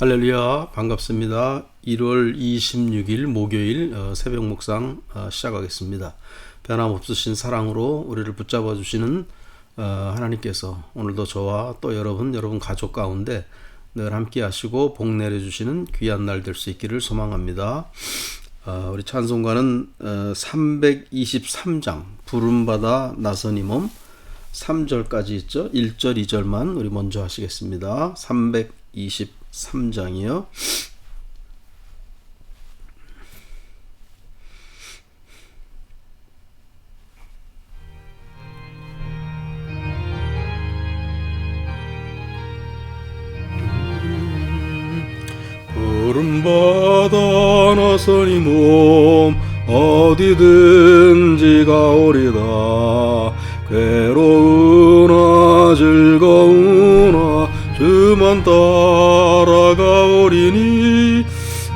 할렐루야, 반갑습니다. 1월 26일 목요일 새벽 묵상 시작하겠습니다. 변함없으신 사랑으로 우리를 붙잡아 주시는 하나님께서 오늘도 저와 또 여러분 가족 가운데 늘 함께 하시고 복 내려주시는 귀한 날 될 수 있기를 소망합니다. 우리 찬송가는 323장 부름받아 나선이 몸 3절까지 있죠. 1절 2절만 우리 먼저 하시겠습니다. 323장이요. 부름받아 나서니 몸 어디든지 가오리다. 괴로우나 즐거우나 주만 따라가오리니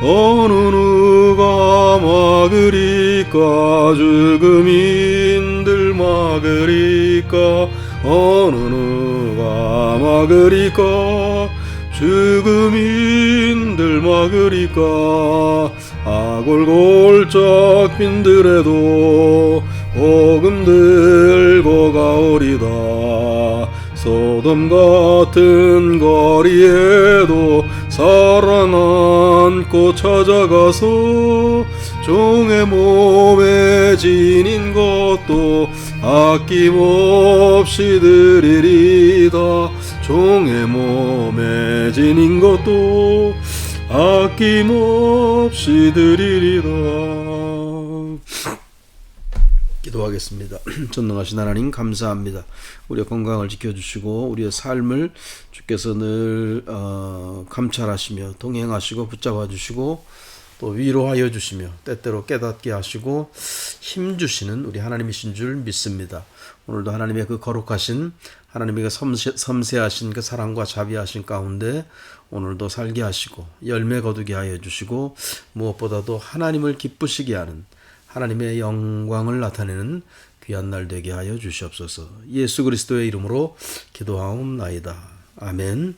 어느 누가 막으리까 죽음인들 막으리까 어느 누가 막으리까 죽음인들 막으리까. 아골골짝 빈들에도 복음 들고 가오리다. 소돔 같은 거리에도 살아남고 찾아가서 종의 몸에 지닌 것도 아낌없이 드리리다. 종의 몸에 지닌 것도 아낌없이 드리리다. 기도하겠습니다. 전능하신 하나님 감사합니다. 우리의 건강을 지켜주시고 우리의 삶을 주께서 늘 감찰하시며 동행하시고 붙잡아 주시고 또 위로하여 주시며 때때로 깨닫게 하시고 힘주시는 우리 하나님이신 줄 믿습니다. 오늘도 하나님의 그 거룩하신 하나님의 섬세하신 그 사랑과 자비하신 가운데 오늘도 살게 하시고 열매 거두게 하여 주시고 무엇보다도 하나님을 기쁘시게 하는 하나님의 영광을 나타내는 귀한 날 되게 하여 주시옵소서. 예수 그리스도의 이름으로 기도하옵나이다. 아멘.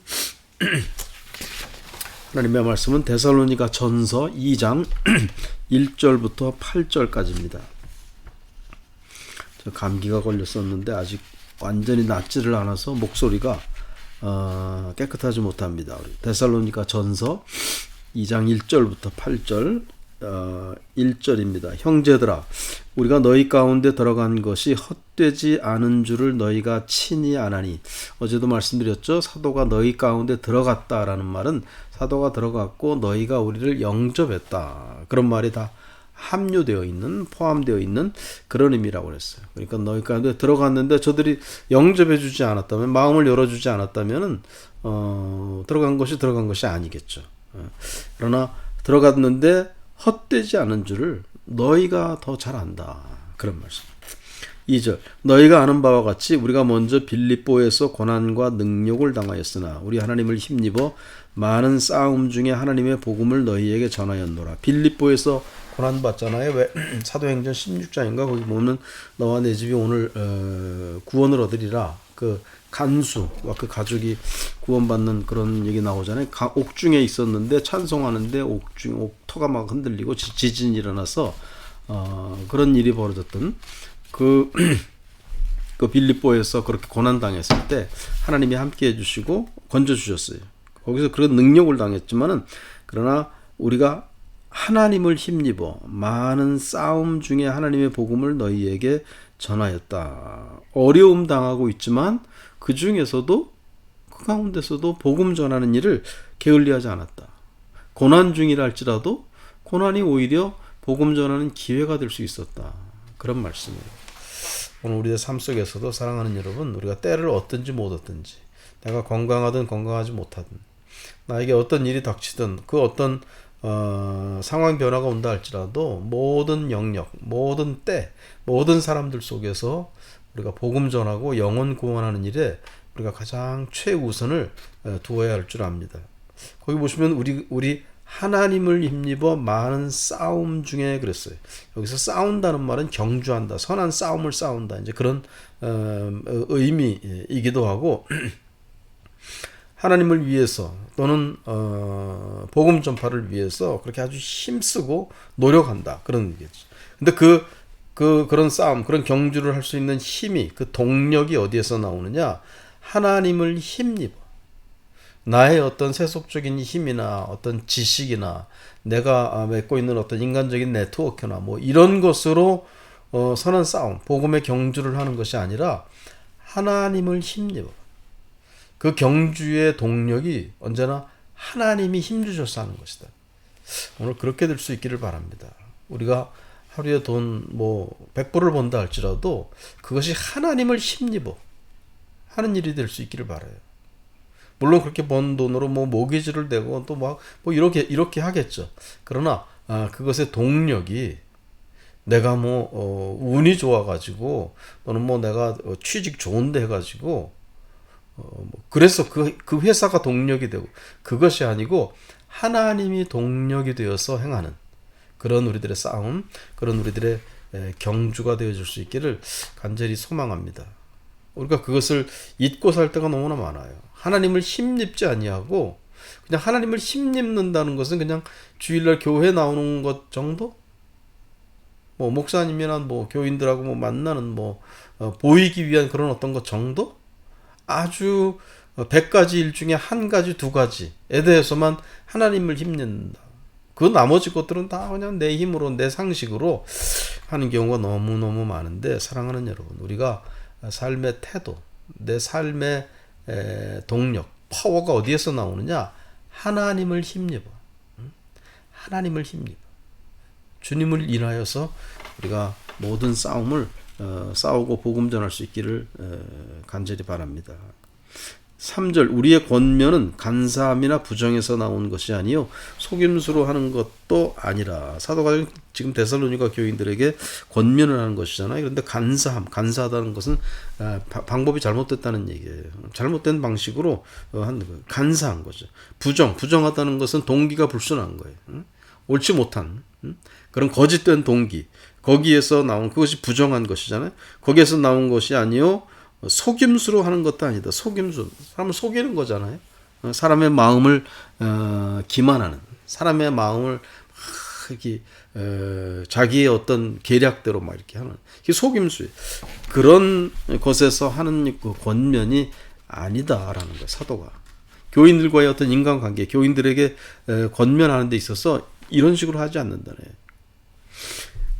하나님의 말씀은 데살로니가 전서 2장 1절부터 8절까지입니다. 저 감기가 걸렸었는데 아직 완전히 낫지를 않아서 목소리가 깨끗하지 못합니다. 데살로니가 전서 2장 1절부터 8절 1절입니다. 형제들아, 우리가 너희 가운데 들어간 것이 헛되지 않은 줄을 너희가 친히 아나니. 어제도 말씀드렸죠. 사도가 너희 가운데 들어갔다라는 말은 사도가 들어갔고 너희가 우리를 영접했다. 그런 말이 다 함유되어 있는, 포함되어 있는 그런 의미라고 그랬어요. 그러니까 너희 가운데 들어갔는데 저들이 영접해 주지 않았다면, 마음을 열어주지 않았다면 들어간 것이 아니겠죠. 그러나 들어갔는데 헛되지 않은 줄을 너희가 더 잘 안다. 그런 말씀. 2절. 너희가 아는 바와 같이 우리가 먼저 빌립보에서 고난과 능욕을 당하였으나 우리 하나님을 힘입어 많은 싸움 중에 하나님의 복음을 너희에게 전하였노라. 빌립보에서 고난 받잖아요. 왜? 사도행전 16장인가 거기 보면 너와 내 집이 오늘 구원을 얻으리라. 그 간수와 그 가족이 구원받는 그런 얘기 나오잖아요. 옥중에 있었는데 찬송하는데 옥터가 막 흔들리고 지진이 일어나서 그런 일이 벌어졌던 그 빌립보에서 그렇게 고난당했을 때 하나님이 함께 해주시고 건져주셨어요. 거기서 그런 능력을 당했지만은 그러나 우리가 하나님을 힘입어 많은 싸움 중에 하나님의 복음을 너희에게 전하였다. 어려움 당하고 있지만 그 중에서도 그 가운데서도 복음 전하는 일을 게을리하지 않았다. 고난 중이라 할지라도 고난이 오히려 복음 전하는 기회가 될 수 있었다. 그런 말씀이에요. 오늘 우리의 삶 속에서도 사랑하는 여러분, 우리가 때를 얻든지 못 얻든지, 내가 건강하든 건강하지 못하든, 나에게 어떤 일이 닥치든 그 어떤 상황 변화가 온다 할지라도 모든 영역, 모든 때, 모든 사람들 속에서 우리가 복음 전하고 영혼 구원하는 일에 우리가 가장 최우선을 두어야 할 줄 압니다. 거기 보시면 우리 하나님을 힘입어 많은 싸움 중에 그랬어요. 여기서 싸운다는 말은 경주한다, 선한 싸움을 싸운다, 이제 그런 의미이기도 하고 하나님을 위해서 또는 복음 전파를 위해서 그렇게 아주 힘쓰고 노력한다, 그런 얘기죠. 근데 그런 싸움, 그런 경주를 할 수 있는 힘이, 그 동력이 어디에서 나오느냐? 하나님을 힘입어. 나의 어떤 세속적인 힘이나 어떤 지식이나 내가 맺고 있는 어떤 인간적인 네트워크나 뭐 이런 것으로 선한 싸움, 복음의 경주를 하는 것이 아니라 하나님을 힘입어. 그 경주의 동력이 언제나 하나님이 힘주셔서 하는 것이다. 오늘 그렇게 될 수 있기를 바랍니다. 우리가 하루에 돈 100불을 번다 할지라도 그것이 하나님을 힘입어 하는 일이 될 수 있기를 바라요. 물론 그렇게 번 돈으로 모기지를 내고 또 이렇게 하겠죠. 그러나 그것의 동력이 내가 운이 좋아가지고 또는 내가 취직 좋은데 해가지고 그래서 그 회사가 동력이 되고, 그것이 아니고 하나님이 동력이 되어서 행하는 그런 우리들의 싸움, 그런 우리들의 경주가 되어줄 수 있기를 간절히 소망합니다. 우리가 그것을 잊고 살 때가 너무나 많아요. 하나님을 힘입지 아니하고 그냥 하나님을 힘입는다는 것은 그냥 주일날 교회 나오는 것 정도? 목사님이나 교인들하고 만나는 보이기 위한 그런 어떤 것 정도? 아주 100가지 일 중에 한 가지, 두 가지에 대해서만 하나님을 힘입는다. 그 나머지 것들은 다 그냥 내 힘으로, 내 상식으로 하는 경우가 너무너무 많은데, 사랑하는 여러분, 우리가 삶의 태도, 내 삶의 동력, 파워가 어디에서 나오느냐? 하나님을 힘입어. 하나님을 힘입어. 주님을 인하여서 우리가 모든 싸움을 싸우고 복음 전할 수 있기를 간절히 바랍니다. 3절, 우리의 권면은 간사함이나 부정에서 나온 것이 아니요 속임수로 하는 것도 아니라. 사도가 지금 데살로니가 교인들에게 권면을 하는 것이잖아요. 그런데 간사하다는 것은 방법이 잘못됐다는 얘기예요. 잘못된 방식으로 하는 거예요. 간사한 거죠. 부정하다는 것은 동기가 불순한 거예요. 옳지 못한 그런 거짓된 동기, 거기에서 나온 그것이 부정한 것이잖아요. 거기에서 나온 것이 아니요 속임수로 하는 것도 아니다. 속임수, 사람을 속이는 거잖아요. 사람의 마음을 기만하는, 사람의 마음을 이렇게 자기의 어떤 계략대로 이렇게 하는, 이게 속임수예요. 그런 것에서 하는 그 권면이 아니다라는 거예요. 사도가 교인들과의 어떤 인간관계, 교인들에게 권면하는 데 있어서 이런 식으로 하지 않는다네.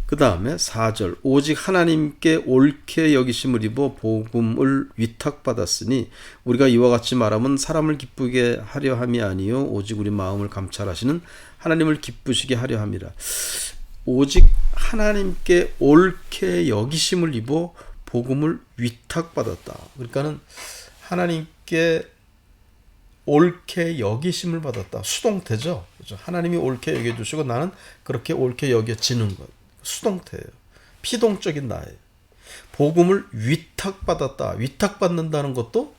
그 다음에 4절, 오직 하나님께 옳게 여기심을 입어 복음을 위탁받았으니 우리가 이와 같이 말하면 사람을 기쁘게 하려 함이 아니요 오직 우리 마음을 감찰하시는 하나님을 기쁘시게 하려 함이라. 오직 하나님께 옳게 여기심을 입어 복음을 위탁받았다. 그러니까는 하나님께 옳게 여기심을 받았다. 수동태죠. 그렇죠? 하나님이 옳게 여겨주시고 나는 그렇게 옳게 여겨지는 것. 수동태예요. 피동적인 나예요. 복음을 위탁받았다. 위탁받는다는 것도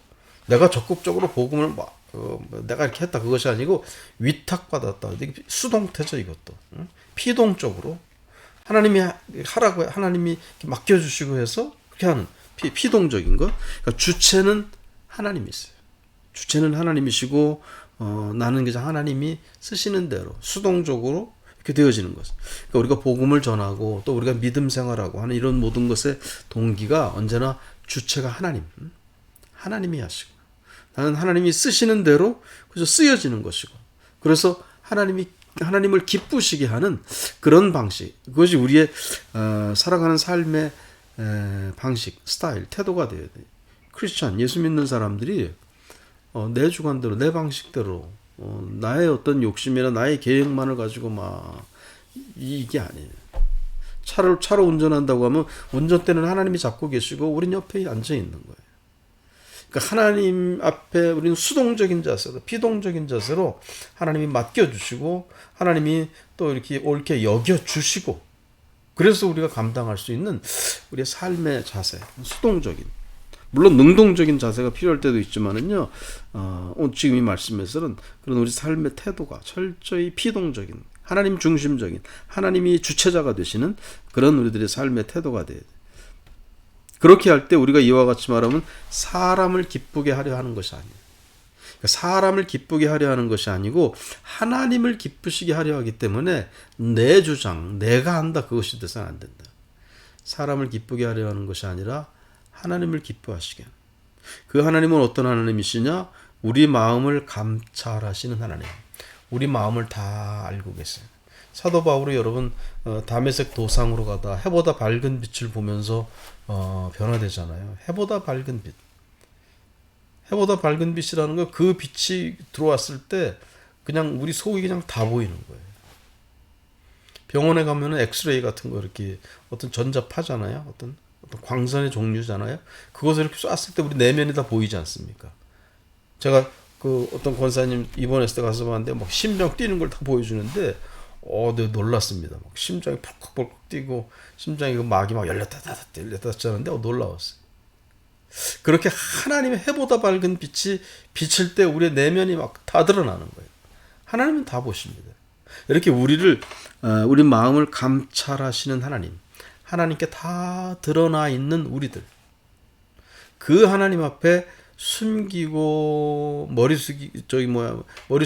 내가 적극적으로 복음을 내가 이렇게 했다, 그것이 아니고 위탁받았다. 수동태죠, 이것도. 피동적으로 하나님이 하라고, 하나님이 맡겨주시고 해서 그렇게 하는 피동적인 것. 그러니까 주체는 하나님이세요. 주체는 하나님이시고 나는 그냥 하나님이 쓰시는 대로 수동적으로 이렇게 되어지는 것. 그러니까 우리가 복음을 전하고 또 우리가 믿음 생활하고 하는 이런 모든 것의 동기가 언제나 주체가 하나님이 하시고 나는 하나님이 쓰시는 대로 그저 쓰여지는 것이고, 그래서 하나님을 기쁘시게 하는 그런 방식, 그것이 우리의 살아가는 삶의 방식, 스타일, 태도가 되어야 돼요. 크리스찬, 예수 믿는 사람들이 내 주관대로, 내 방식대로 나의 어떤 욕심이나 나의 계획만을 가지고 이게 아니에요. 차로 운전한다고 하면 운전대는 하나님이 잡고 계시고 우린 옆에 앉아 있는 거예요. 그러니까 하나님 앞에 우리는 수동적인 자세로, 피동적인 자세로 하나님이 맡겨주시고 하나님이 또 이렇게 옳게 여겨주시고, 그래서 우리가 감당할 수 있는 우리의 삶의 자세, 수동적인, 물론 능동적인 자세가 필요할 때도 있지만은요, 지금 이 말씀에서는 그런 우리 삶의 태도가 철저히 피동적인, 하나님 중심적인, 하나님이 주체자가 되시는 그런 우리들의 삶의 태도가 돼야 돼요. 그렇게 할 때 우리가 이와 같이 말하면 사람을 기쁘게 하려 하는 것이 아니에요. 사람을 기쁘게 하려 하는 것이 아니고 하나님을 기쁘시게 하려 하기 때문에 내 주장, 내가 한다 그것이 돼서는 안 된다. 사람을 기쁘게 하려 하는 것이 아니라 하나님을 기뻐하시게 하는. 그 하나님은 어떤 하나님이시냐? 우리 마음을 감찰하시는 하나님. 우리 마음을 다 알고 계세요. 사도 바울이 여러분 다메섹 도상으로 가다 해보다 밝은 빛을 보면서 변화되잖아요. 해보다 밝은 빛. 해보다 밝은 빛이라는 건 그 빛이 들어왔을 때 그냥 우리 속이 그냥 다 보이는 거예요. 병원에 가면은 엑스레이 같은 거 이렇게 어떤 전자파잖아요. 어떤 광선의 종류잖아요. 그것을 이렇게 쐈을 때 우리 내면이 다 보이지 않습니까? 제가 그 어떤 권사님 입원했을 때 가서 봤는데 막 심장 뛰는 걸 다 보여주는데 내가 놀랐습니다. 막 심장이 펄컥펄컥 뛰고 심장이 그 막이 막 열렸다 닫았다 열렸다 닫았다 하는데 놀라웠어요. 그렇게 하나님의 해보다 밝은 빛이 비칠 때 우리의 내면이 막 다 드러나는 거예요. 하나님은 다 보십니다. 이렇게 우리 마음을 감찰하시는 하나님, 하나님께 다 드러나 있는 우리들, 그 하나님 앞에 숨기고 머리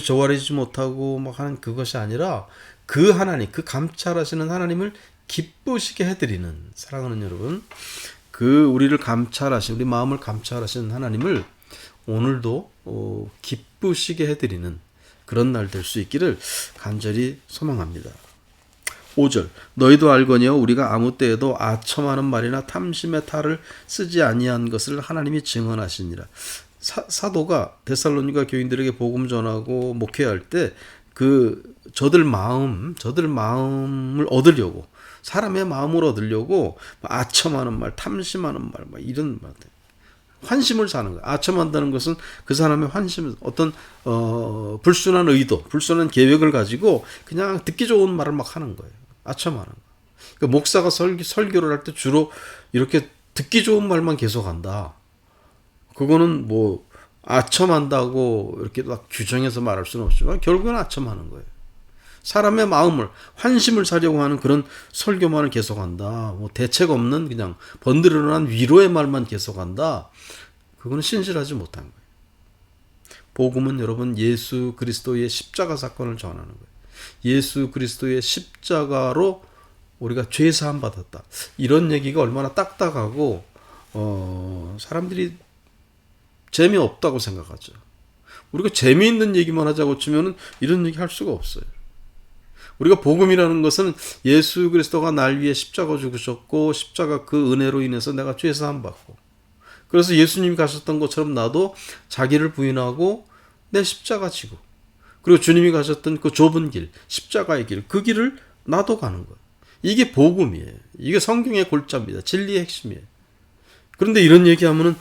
조아리지 못하고 막 하는 그것이 아니라 그 하나님, 그 감찰하시는 하나님을 기쁘시게 해드리는, 사랑하는 여러분, 그 우리를 감찰하신, 우리 마음을 감찰하시는 하나님을 오늘도 기쁘시게 해드리는 그런 날 될 수 있기를 간절히 소망합니다. 5절 너희도 알거니와 우리가 아무 때에도 아첨하는 말이나 탐심의 탈을 쓰지 아니한 것을 하나님이 증언하시니라. 사도가 데살로니가 교인들에게 복음 전하고 목회할 때 저들 마음을 얻으려고, 사람의 마음을 얻으려고 아첨하는 말, 탐심하는 말, 막 이런 말, 환심을 사는 거예요. 아첨한다는 것은 그 사람의 환심, 어떤 불순한 의도, 불순한 계획을 가지고 그냥 듣기 좋은 말을 막 하는 거예요. 아첨하는 거. 그러니까 목사가 설교를 할 때 주로 이렇게 듣기 좋은 말만 계속한다. 그거는 뭐 아첨한다고 이렇게 막 규정해서 말할 수는 없지만 결국은 아첨하는 거예요. 사람의 마음을, 환심을 사려고 하는 그런 설교만을 계속한다. 뭐 대책 없는 그냥 번드러난 위로의 말만 계속한다. 그거는 신실하지 못한 거예요. 복음은 여러분 예수 그리스도의 십자가 사건을 전하는 거예요. 예수 그리스도의 십자가로 우리가 죄 사함 받았다. 이런 얘기가 얼마나 딱딱하고 사람들이 재미없다고 생각하죠. 우리가 재미있는 얘기만 하자고 치면은 이런 얘기 할 수가 없어요. 우리가 복음이라는 것은 예수 그리스도가 날 위해 십자가 죽으셨고 십자가 그 은혜로 인해서 내가 죄 사함 받고, 그래서 예수님이 가셨던 것처럼 나도 자기를 부인하고 내 십자가 지고, 그리고 주님이 가셨던 그 좁은 길, 십자가의 길, 그 길을 나도 가는 거예요. 이게 복음이에요. 이게 성경의 골자입니다. 진리의 핵심이에요. 그런데 이런 얘기하면은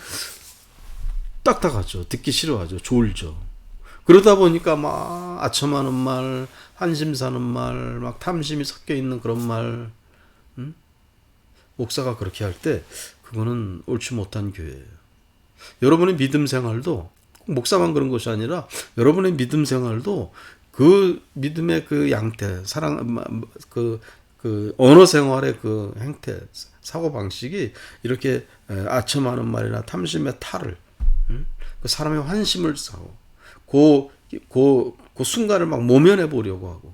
딱딱하죠. 듣기 싫어하죠. 졸죠. 그러다 보니까 막 아첨하는 말, 한심 사는 말, 막 탐심이 섞여 있는 그런 말, 목사가 그렇게 할 때 그거는 옳지 못한 교회예요. 여러분의 믿음 생활도 꼭 목사만 그런 것이 아니라 여러분의 믿음 생활도 그 믿음의 그 양태, 그 언어 생활의 그 행태, 사고 방식이 이렇게 아첨하는 말이나 탐심의 탈을, 그 사람의 환심을 사고 그 순간을 막 모면해 보려고 하고,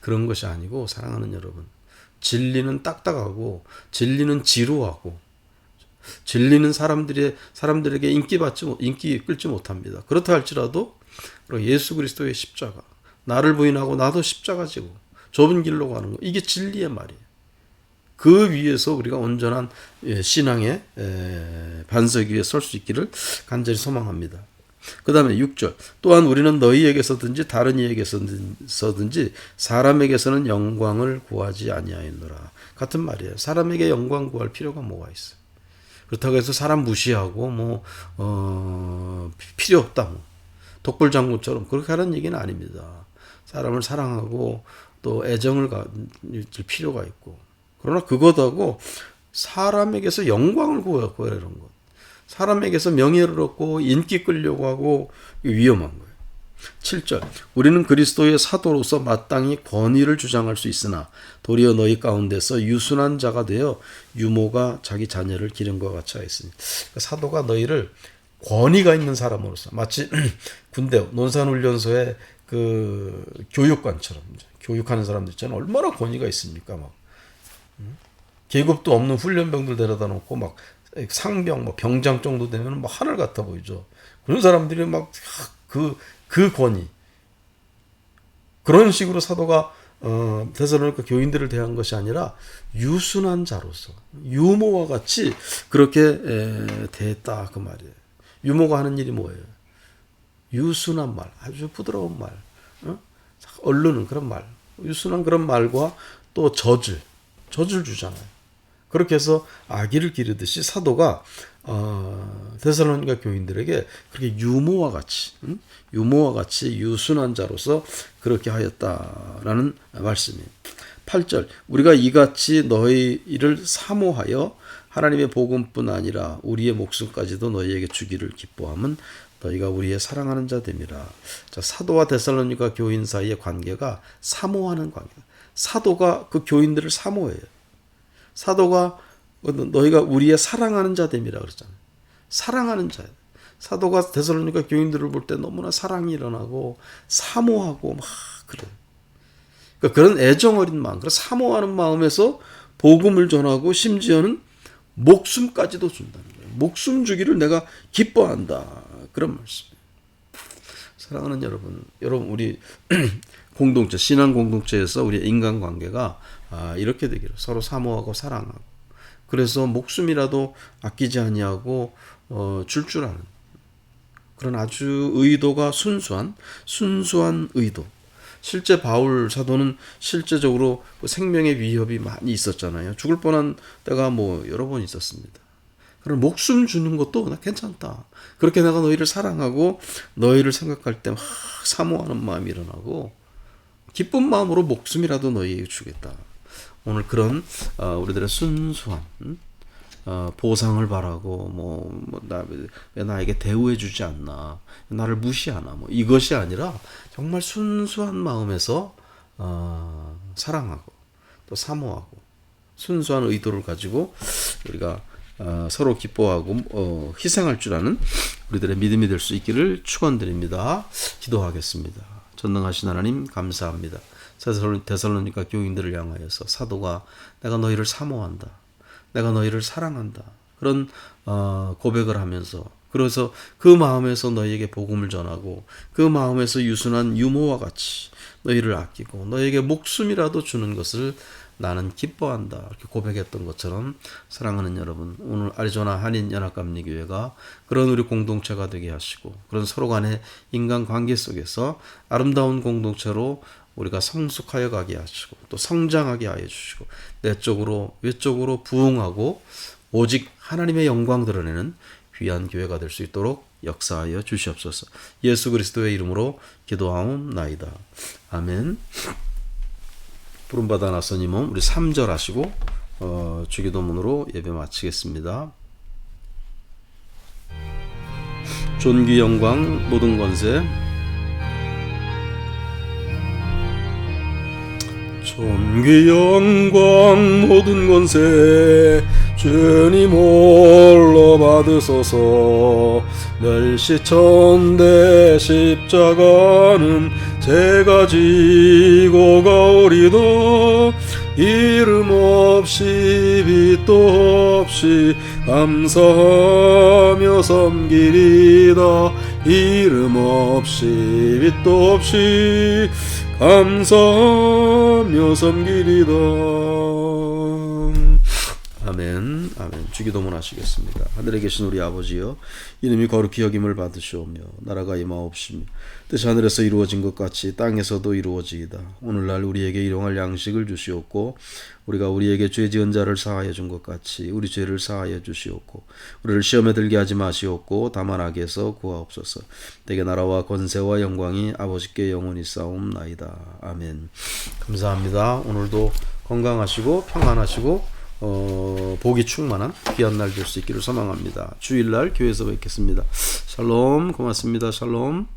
그런 것이 아니고, 사랑하는 여러분, 진리는 딱딱하고 진리는 지루하고 진리는 사람들에게 인기 끌지 못합니다. 그렇다 할지라도 예수 그리스도의 십자가, 나를 부인하고 나도 십자가 지고 좁은 길로 가는 거, 이게 진리의 말이에요. 그 위에서 우리가 온전한 신앙의 반석 위에 설 수 있기를 간절히 소망합니다. 그 다음에 6절 또한 우리는 너희에게서든지 다른 이에게서든지 사람에게서는 영광을 구하지 아니하였노라. 같은 말이에요. 사람에게 영광 구할 필요가 뭐가 있어요. 그렇다고 해서 사람 무시하고 필요 없다, 독불장군처럼 그렇게 하는 얘기는 아닙니다. 사람을 사랑하고 또 애정을 가질 필요가 있고, 그러나 그것하고 사람에게서 영광을 구하라는 것, 사람에게서 명예를 얻고 인기 끌려고 하고 위험한 거예요. 7절 우리는 그리스도의 사도로서 마땅히 권위를 주장할 수 있으나 도리어 너희 가운데서 유순한 자가 되어 유모가 자기 자녀를 기름과 같이 하였으니, 사도가 너희를 권위가 있는 사람으로서 마치 군대 논산훈련소의 그 교육관처럼 교육하는 사람들 있잖아요. 얼마나 권위가 있습니까? 막 계급도 없는 훈련병들 데려다 놓고 막 상병, 뭐 병장 정도 되면 막 하늘 같아 보이죠. 그런 사람들이 막 그 권위 그런 식으로 사도가 데살로니가 교인들을 대한 것이 아니라 유순한 자로서 유모와 같이 그렇게 대했다 그 말이에요. 유모가 하는 일이 뭐예요? 유순한 말, 아주 부드러운 말, 얼르는 그런 말, 유순한 그런 말과 또 젖을 주잖아요. 그렇게 해서 아기를 기르듯이 사도가 데살로니가 교인들에게 그렇게 유모와 같이 유순한 자로서 그렇게 하였다라는 말씀이에요. 8절 우리가 이같이 너희를 사모하여 하나님의 복음뿐 아니라 우리의 목숨까지도 너희에게 주기를 기뻐함은 너희가 우리의 사랑하는 자 됨이라. 자, 사도와 데살로니가 교인 사이의 관계가 사모하는 관계다. 사도가 그 교인들을 사모해요. 사도가 너희가 우리의 사랑하는 자 됨이라 그랬잖아요. 사랑하는 자예요. 사도가 데살로니가 교인들을 볼 때 너무나 사랑이 일어나고 사모하고 막 그래요. 그러니까 그런 애정 어린 마음, 그런 사모하는 마음에서 복음을 전하고 심지어는 목숨까지도 준다는 거예요. 목숨 주기를 내가 기뻐한다. 그런 말씀이에요. 사랑하는 여러분 우리 공동체, 신앙 공동체에서 우리 인간관계가 이렇게 되기를 서로 사모하고 사랑하고 그래서 목숨이라도 아끼지 아니하고 줄 아는 그런 아주 의도가 순수한 의도. 실제 바울 사도는 실제적으로 생명의 위협이 많이 있었잖아요. 죽을 뻔한 때가 뭐 여러 번 있었습니다. 그럼 목숨 주는 것도 나 괜찮다. 그렇게 내가 너희를 사랑하고 너희를 생각할 때 막 사모하는 마음이 일어나고 기쁜 마음으로 목숨이라도 너희에게 주겠다. 오늘 그런 우리들의 순수한 보상을 바라고 왜 나에게 대우해 주지 않나, 나를 무시하나, 뭐 이것이 아니라 정말 순수한 마음에서 사랑하고 또 사모하고 순수한 의도를 가지고 우리가 서로 기뻐하고 희생할 줄 아는 우리들의 믿음이 될 수 있기를 축원드립니다. 기도하겠습니다. 전능하신 하나님 감사합니다. 데살로니가 교인들을 향하여서 사도가 내가 너희를 사모한다, 내가 너희를 사랑한다 그런 고백을 하면서 그래서 그 마음에서 너희에게 복음을 전하고 그 마음에서 유순한 유모와 같이 너희를 아끼고 너희에게 목숨이라도 주는 것을 나는 기뻐한다 이렇게 고백했던 것처럼 사랑하는 여러분 오늘 아리조나 한인연합감리교회가 그런 우리 공동체가 되게 하시고 그런 서로 간의 인간관계 속에서 아름다운 공동체로 우리가 성숙하여 가게 하시고 또 성장하게 하여 주시고 내적으로 외적으로 부흥하고 오직 하나님의 영광 드러내는 귀한 교회가 될 수 있도록 역사하여 주시옵소서. 예수 그리스도의 이름으로 기도하옵나이다. 아멘. 부름받아 나서니 몸 우리 3절 하시고 주기도문으로 예배 마치겠습니다. 존귀 영광 모든 권세 존귀 영광 모든 권세 주님 홀로 받으소서. 멸시천대 십자가는 제가 지고 가오리다. 이름 없이 빛도 없이 감사하며 섬기리다. 이름 없이 빛도 없이 감사하며 섬기리다. 아멘. 아멘. 주기도문 하시겠습니다. 하늘에 계신 우리 아버지여, 이름이 거룩히 여김을 받으시오며 나라가 임하옵시며 뜻이 하늘에서 이루어진 것 같이 땅에서도 이루어지이다. 오늘날 우리에게 일용할 양식을 주시옵고 우리가 우리에게 죄 지은 자를 사하여 준 것 같이 우리 죄를 사하여 주시옵고 우리를 시험에 들게 하지 마시옵고 다만 악에서 구하옵소서. 내게 나라와 권세와 영광이 아버지께 영원히 싸움나이다. 아멘. 감사합니다. 오늘도 건강하시고 평안하시고 복이 충만한 귀한 날 될 수 있기를 소망합니다. 주일날 교회에서 뵙겠습니다. 샬롬. 고맙습니다. 샬롬.